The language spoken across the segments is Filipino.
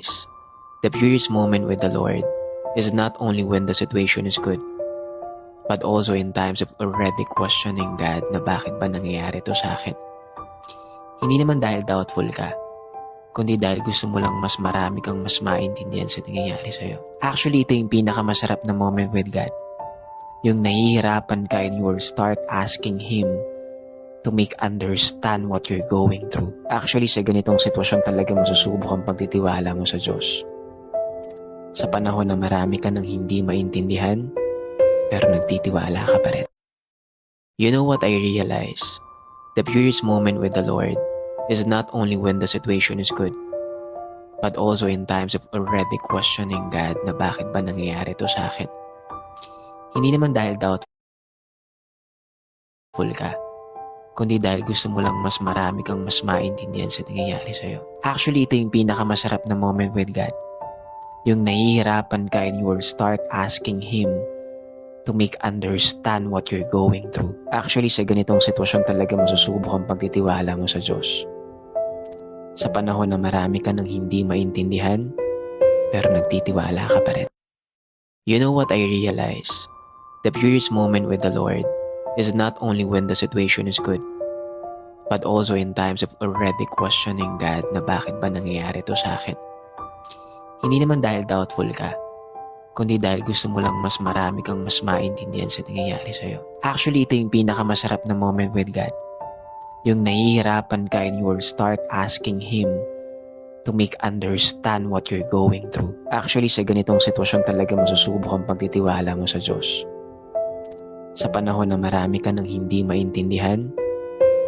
realize the purest moment with the Lord is not only when the situation is good, but also in times of already questioning God na bakit ba nangyayari to sa akin. Hindi naman dahil doubtful ka, kundi dahil gusto mo lang mas marami kang mas maintindihan sa nangyayari sa'yo. Actually, ito yung pinakamasarap na moment with God. Yung nahihirapan ka and you will start asking Him to make understand what you're going through. Actually, sa ganitong sitwasyon talaga masusubok ang pagtitiwala mo sa Diyos. Sa panahon na marami ka nang hindi maintindihan, pero nagtitiwala ka pa rin. You know what I realize? The purest moment with the Lord is not only when the situation is good, but also in times of already questioning God na bakit ba nangyayari to sa akin. Hindi naman dahil doubtful ka, kundi dahil gusto mo lang mas marami kang mas maintindihan sa nangyayari sa'yo. Actually, ito yung pinakamasarap na moment with God. Yung nahihirapan ka and you will start asking Him to make understand what you're going through. Actually, sa ganitong sitwasyon talaga masusubok ang pagtitiwala mo sa Diyos. Sa panahon na marami ka nang hindi maintindihan, pero nagtitiwala ka pa rin. You know what I realize? The purest moment with the Lord is not only when the situation is good, but also in times of already questioning God na bakit ba nangyayari to sa akin. Hindi naman dahil doubtful ka, kundi dahil gusto mo lang mas marami kang mas maintindihan sa nangyayari sa'yo. Actually, ito yung pinakamasarap na moment with God. Yung nahihirapan ka and you will start asking Him to make understand what you're going through. Actually, sa ganitong sitwasyon talaga masusubok ang pagtitiwala mo sa Diyos. Sa panahon na marami ka nang hindi maintindihan,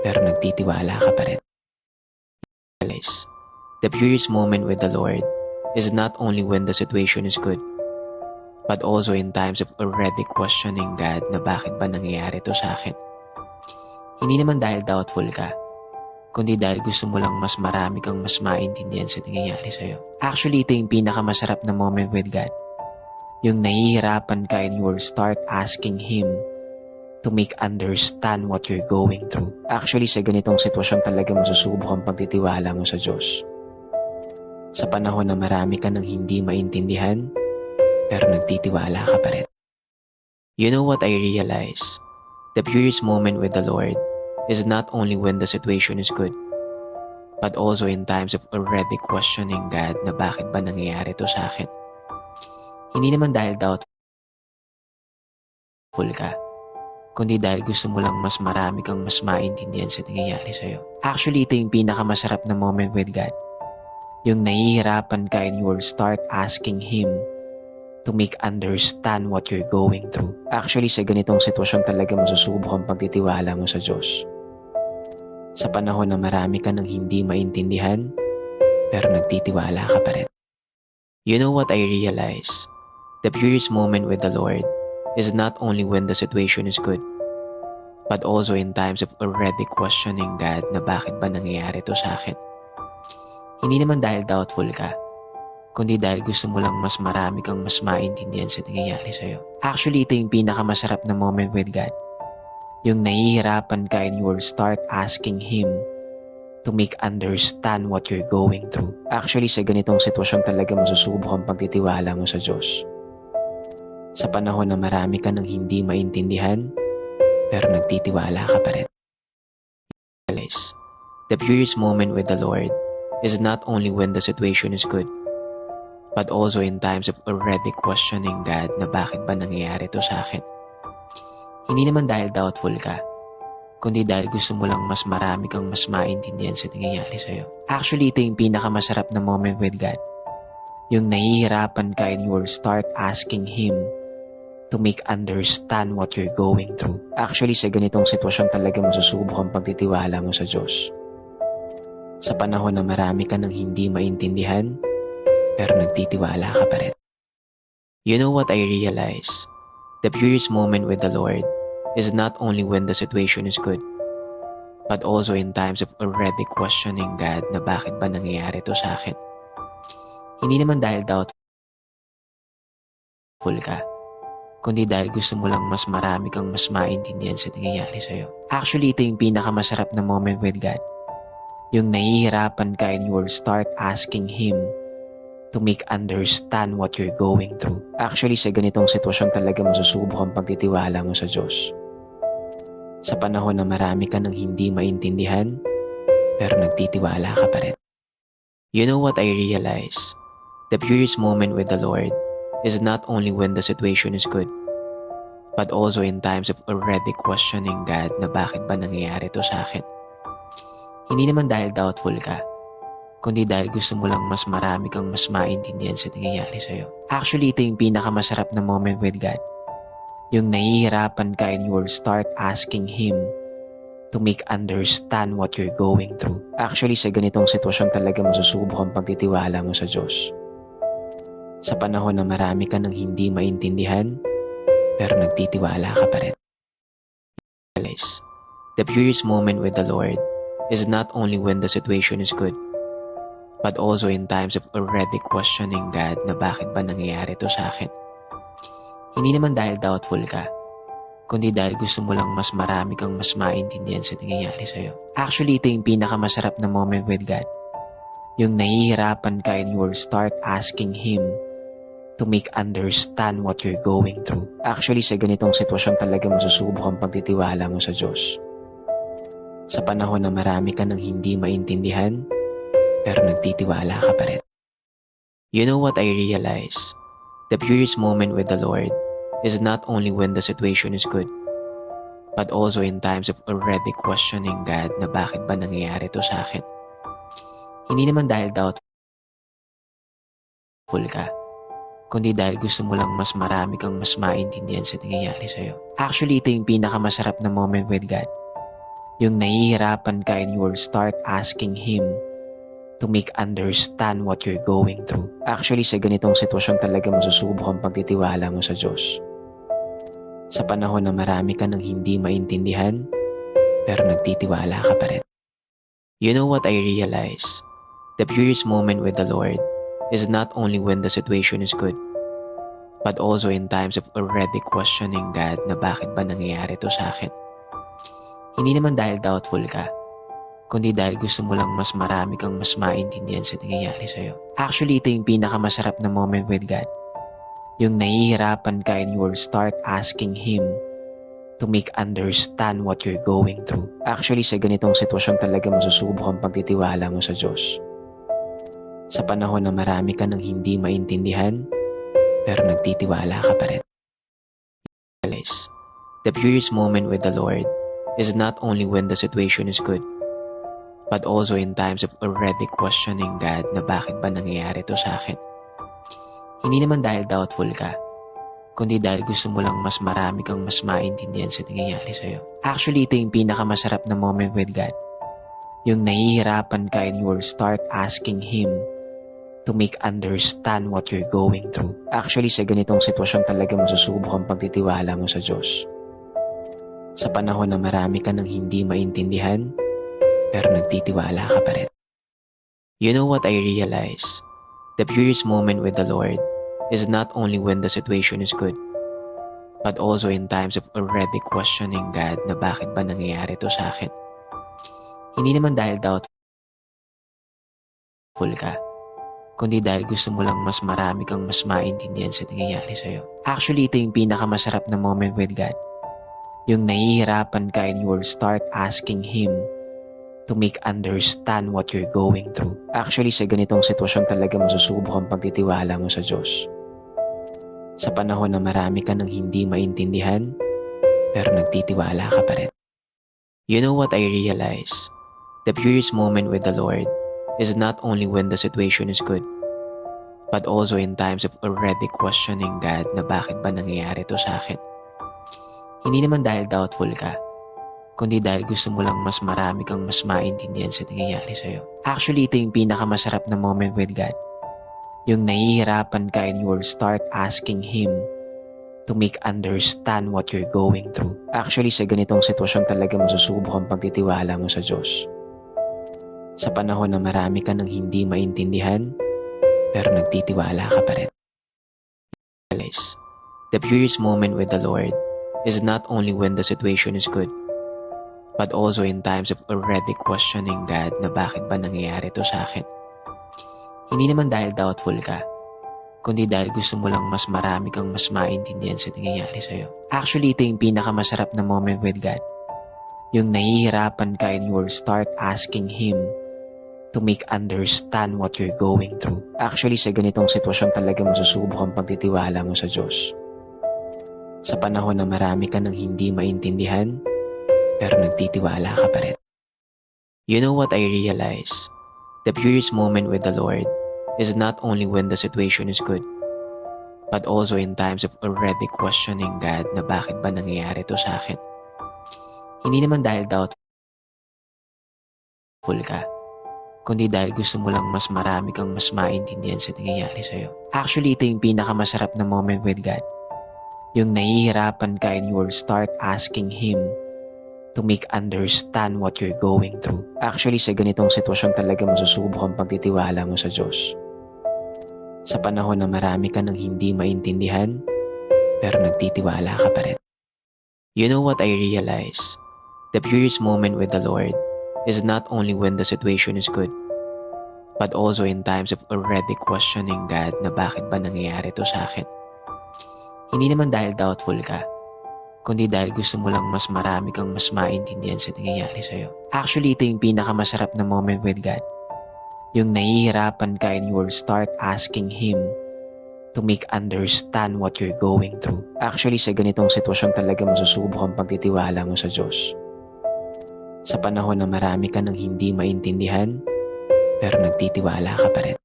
pero nagtitiwala ka pa rin. The purest moment with the Lord is not only when the situation is good, but also in times of already questioning God na bakit ba nangyayari to sa akin. Hindi naman dahil doubtful ka, kundi dahil gusto mo lang mas marami kang mas maintindihan sa nangyayari sa'yo. Actually, ito yung pinakamasarap na moment with God. Yung nahihirapan ka and you will start asking Him to make understand what you're going through. Actually, sa ganitong sitwasyon talaga masusubok ang pagtitiwala mo sa Diyos. Sa panahon na marami ka nang hindi maintindihan, pero nagtitiwala ka pa rin. You know what I realize? The purest moment with the Lord is not only when the situation is good, but also in times of already questioning God na bakit ba nangyayari to sa akin. Hindi naman dahil doubtful ka, kundi dahil gusto mo lang mas marami kang mas maintindihan sa nangyayari sa'yo. Actually, ito yung pinakamasarap na moment with God. Yung nahihirapan ka and you will start asking Him to make understand what you're going through. Actually, sa ganitong sitwasyon talaga masusubok ang pagtitiwala mo sa Diyos. Sa panahon na marami ka nang hindi maintindihan, pero nagtitiwala ka pa rin. You know what I realize? The purest moment with the Lord is not only when the situation is good, but also in times of already questioning God na bakit ba nangyayari to sa akin. Hindi naman dahil doubtful ka, kundi dahil gusto mo lang mas marami kang mas maintindihan sa nangyayari sa'yo. Actually, ito yung pinakamasarap na moment with God. Yung nahihirapan ka and you will start asking Him to make understand what you're going through. Actually, sa ganitong sitwasyon talaga masusubok ang pagtitiwala mo sa Diyos. Sa panahon na marami ka nang hindi maintindihan, pero nagtitiwala ka pa rin. The purest moment with the Lord is not only when the situation is good, but also in times of already questioning God na bakit ba nangyayari to sa akin. Hindi naman dahil doubtful ka, kundi dahil gusto mo lang mas marami kang mas maintindihan sa nangyayari sa'yo. Actually, ito yung pinakamasarap na moment with God. Yung nahihirapan ka and you will start asking Him to make understand what you're going through. Actually, sa ganitong sitwasyon talaga masusubok ang pagtitiwala mo sa Diyos. Sa panahon na marami ka nang hindi maintindihan, pero nagtitiwala ka pa rin. You know what I realize? The purest moment with the Lord is not only when the situation is good, but also in times of already questioning God na bakit ba nangyayari to sa akin. Hindi naman dahil doubtful ka, kundi dahil gusto mo lang mas marami kang mas maintindihan sa nangyayari sa'yo. Actually, ito yung pinakamasarap na moment with God. Yung nahihirapan ka and you will start asking Him to make understand what you're going through. Actually, sa ganitong sitwasyon talaga masusubok ang pagtitiwala mo sa Diyos. Sa panahon na marami ka nang hindi maintindihan, pero nagtitiwala ka pa rin. You know what I realize? The purest moment with the Lord is not only when the situation is good, but also in times of already questioning God na bakit ba nangyayari to sa akin. Hindi naman dahil doubtful ka, kundi dahil gusto mo lang mas marami kang mas maintindihan sa nangyayari sa'yo. Actually, ito yung pinakamasarap na moment with God. Yung nahihirapan ka and you will start asking Him to make understand what you're going through. Actually, sa ganitong sitwasyon talaga masusubok ang pagtitiwala mo sa Diyos. Sa panahon na marami ka nang hindi maintindihan, pero nagtitiwala ka pa rin. The purest moment with the Lord is not only when the situation is good, but also in times of already questioning God na bakit ba nangyayari to sa akin. Hindi naman dahil doubtful ka, kundi dahil gusto mo lang mas marami kang mas maintindihan sa nangyayari sa'yo. Actually, ito yung pinakamasarap na moment with God. Yung nahihirapan ka and you will start asking Him to make understand what you're going through. Actually, sa ganitong sitwasyon talaga masusubok ang pagtitiwala mo sa Diyos. Sa panahon na marami ka nang hindi maintindihan, pero nagtitiwala ka pa rin. You know what I realize? The purest moment with the Lord is not only when the situation is good, but also in times of already questioning God na bakit ba nangyayari to sa akin. Hindi naman dahil doubtful ka, kundi dahil gusto mo lang mas marami kang mas maintindihan sa nangyayari sa'yo. Actually, ito yung pinakamasarap na moment with God. Yung nahihirapan ka and you will start asking Him to make understand what you're going through. Actually, sa ganitong sitwasyon talaga masusubok ang pagtitiwala mo sa Diyos. Sa panahon na marami ka nang hindi maintindihan, pero nagtitiwala ka pa rin. You know what I realize? The purest moment with the Lord is not only when the situation is good, but also in times of already questioning God na bakit ba nangyayari to sa akin. Hindi naman dahil doubtful ka, kundi dahil gusto mo lang mas marami kang mas maintindihan sa nangyayari sa'yo. Actually, ito yung pinakamasarap na moment with God. Yung nahihirapan ka and you will start asking Him to make understand what you're going through. Actually, sa ganitong sitwasyon talaga masusubok ang pagtitiwala mo sa Diyos. Sa panahon na marami ka nang hindi maintindihan, pero nagtitiwala ka pa rin. The purest moment with the Lord is not only when the situation is good, but also in times of already questioning God na bakit ba nangyayari to sa akin. Hindi naman dahil doubtful ka, kundi dahil gusto mo lang mas marami kang mas maintindihan sa nangyayari sa'yo. Actually, ito yung pinakamasarap na moment with God. Yung nahihirapan ka and you will start asking Him to make understand what you're going through. Actually, sa ganitong sitwasyon talaga masusubok ang pagtitiwala mo sa Diyos. Sa panahon na marami ka nang hindi maintindihan, pero nagtitiwala ka pa rin. You know what I realize? The purest moment with the Lord is not only when the situation is good, but also in times of already questioning God na bakit ba nangyayari to sa akin. Hindi naman dahil doubtful ka, kundi dahil gusto mo lang mas marami kang mas maintindihan sa nangyayari sa'yo. Actually, ito yung pinakamasarap na moment with God. Yung nahihirapan ka and you will start asking Him to make understand what you're going through. Actually, sa ganitong sitwasyon talaga masusubok ang pagtitiwala mo sa Diyos. Sa panahon na marami ka nang hindi maintindihan, pero nagtitiwala ka pa rin. You know what I realize? The purest moment with the Lord is not only when the situation is good, but also in times of already questioning God na bakit ba nangyayari to sa akin. Hindi naman dahil doubtful ka, kundi dahil gusto mo lang mas marami kang mas maintindihan sa nangyayari sa'yo. Actually, ito yung pinakamasarap na moment with God. Yung nahihirapan ka and you will start asking Him to make understand what you're going through. Actually, sa ganitong sitwasyon talaga masusubok ang pagtitiwala mo sa Diyos. Sa panahon na marami ka nang hindi maintindihan, pero nagtitiwala ka pa rin. The purest moment with the Lord is not only when the situation is good, but also in times of already questioning God na bakit ba nangyayari to sa akin. Hindi naman dahil doubtful ka, kundi dahil gusto mo lang mas marami kang mas maintindihan sa nangyayari sa'yo. Actually, ito yung pinakamasarap na moment with God. Yung nahihirapan ka and you will start asking Him to make understand what you're going through. Actually, sa ganitong sitwasyon talaga masusubok ang pagtitiwala mo sa Diyos. Sa panahon na marami ka nang hindi maintindihan, pero nagtitiwala ka pa rin. You know what I realize? The purest moment with the Lord is not only when the situation is good, but also in times of already questioning God na bakit ba nangyayari to sa akin. Hindi naman dahil doubtful ka, kundi dahil gusto mo lang mas marami kang mas maintindihan sa nangyayari sa'yo. Actually, ito yung pinakamasarap na moment with God. Yung nahihirapan ka and you will start asking Him to make understand what you're going through. Actually, sa ganitong sitwasyon talaga masusubok ang pagtitiwala mo sa Diyos. Sa panahon na marami ka nang hindi maintindihan, pero nagtitiwala ka pa rin. You know what I realize? The purest moment with the Lord is not only when the situation is good, but also in times of already questioning God na bakit ba nangyayari to sa akin. Hindi naman dahil doubtful ka, kundi dahil gusto mo lang mas marami kang mas maintindihan sa nangyayari sa'yo. Actually, ito yung pinakamasarap na moment with God. Yung nahihirapan ka and you will start asking Him to make understand what you're going through. Actually, sa ganitong sitwasyon talaga masusubok ang pagtitiwala mo sa Diyos. Sa panahon na marami ka nang hindi maintindihan, pero nagtitiwala ka pa rin.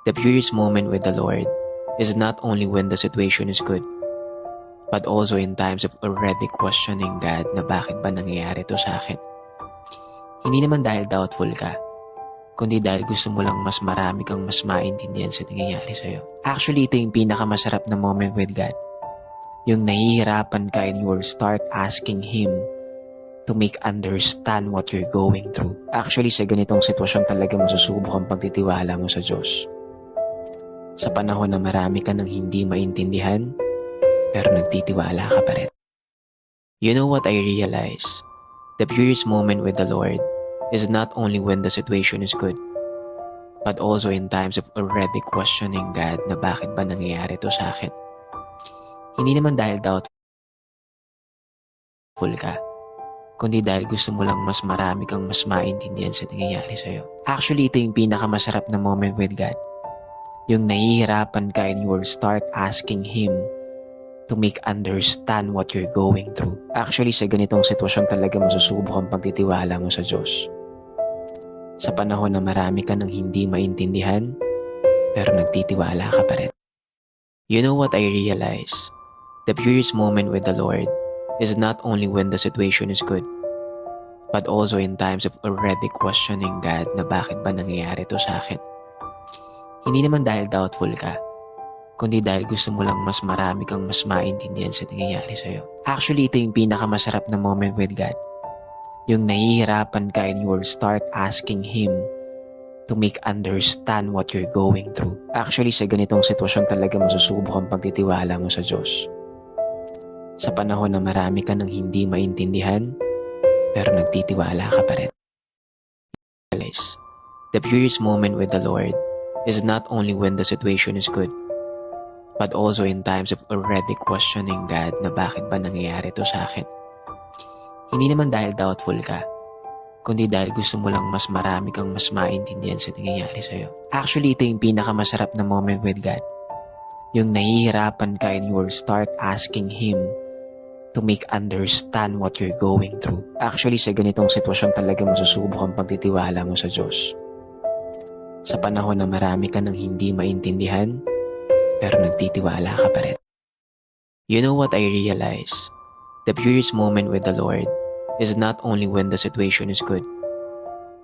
The purest moment with the Lord is not only when the situation is good, but also in times of already questioning God na bakit ba nangyayari to sa akin. Hindi naman dahil doubtful ka, kundi dahil gusto mo lang mas marami kang mas maintindihan sa nangyayari sa'yo. Actually, ito yung pinakamasarap na moment with God. Yung nahihirapan ka and you will start asking Him to make understand what you're going through. Actually, sa ganitong sitwasyon talaga masusubok ang pagtitiwala mo sa Diyos. Sa panahon na marami ka nang hindi maintindihan, pero nagtitiwala ka pa rin. You know what I realize? The purest moment with the Lord is not only when the situation is good, but also in times of already questioning God na bakit ba nangyayari to sa akin. Hindi naman dahil doubtful ka, kundi dahil gusto mo lang mas marami kang mas maintindihan sa nangyayari sa'yo. Actually, ito yung pinakamasarap na moment with God. Yung nahihirapan ka and you will start asking Him to make understand what you're going through. Actually, sa ganitong sitwasyon talaga masusubok ang pagtitiwala mo sa Diyos. Sa panahon na marami ka nang hindi maintindihan, pero nagtitiwala ka pa rin. You know what I realize? The purest moment with the Lord is not only when the situation is good, but also in times of already questioning God na bakit ba nangyayari to sa akin. Hindi naman dahil doubtful ka, kundi dahil gusto mo lang mas marami kang mas maintindihan sa nangyayari sa'yo. Actually, ito yung pinakamasarap na moment with God. Yung nahihirapan ka and you will start asking Him to make understand what you're going through. Actually, sa ganitong sitwasyon talaga masusubok ang pagtitiwala mo sa Diyos. Sa panahon na marami ka nang hindi maintindihan, pero nagtitiwala ka pa rin. The purest moment with the Lord is not only when the situation is good, but also in times of already questioning God na bakit ba nangyayari to sa akin. Hindi naman dahil doubtful ka, kundi dahil gusto mo lang mas marami kang mas maintindihan sa nangyayari sa'yo. Actually, ito yung pinakamasarap na moment with God. Yung nahihirapan ka and you will start asking Him to make understand what you're going through. Actually, sa ganitong sitwasyon talaga masusubok ang pagtitiwala mo sa Diyos. Sa panahon na marami ka nang hindi maintindihan, pero nagtitiwala ka pa rin. You know what I realize? The purest moment with the Lord is not only when the situation is good,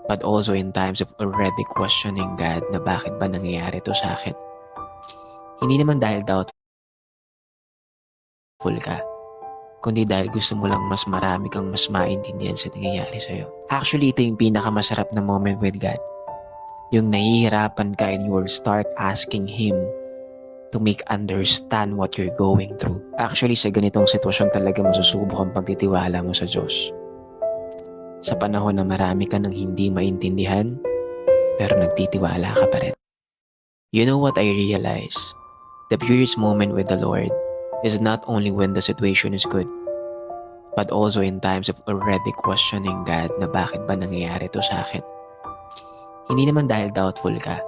but also in times of already questioning God na bakit ba nangyayari to sa akin. Hindi naman dahil doubtful ka, kundi dahil gusto mo lang mas marami kang mas maintindihan sa nangyayari sa'yo. Actually, ito yung pinakamasarap na moment with God. Yung nahihirapan ka and you will start asking Him to make understand what you're going through. Actually, sa ganitong sitwasyon talaga masusubok ang pagtitiwala mo sa Diyos. Sa panahon na marami ka nang hindi maintindihan, pero nagtitiwala ka pa rin. You know what I realize? The purest moment with the Lord is not only when the situation is good, but also in times of already questioning God na bakit ba nangyayari to sa akin. Hindi naman dahil doubtful ka,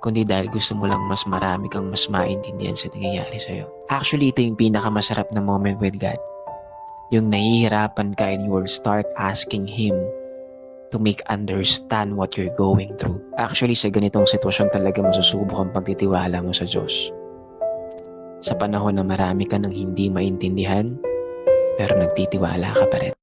kundi dahil gusto mo lang mas marami kang mas maintindihan sa nangyayari sa'yo. Actually, ito yung pinakamasarap na moment with God. Yung nahihirapan ka and you will start asking Him to make understand what you're going through. Actually, sa ganitong sitwasyon talaga masusubok ang pagtitiwala mo sa Diyos. Sa panahon na marami ka nang hindi maintindihan, pero nagtitiwala ka pa rin.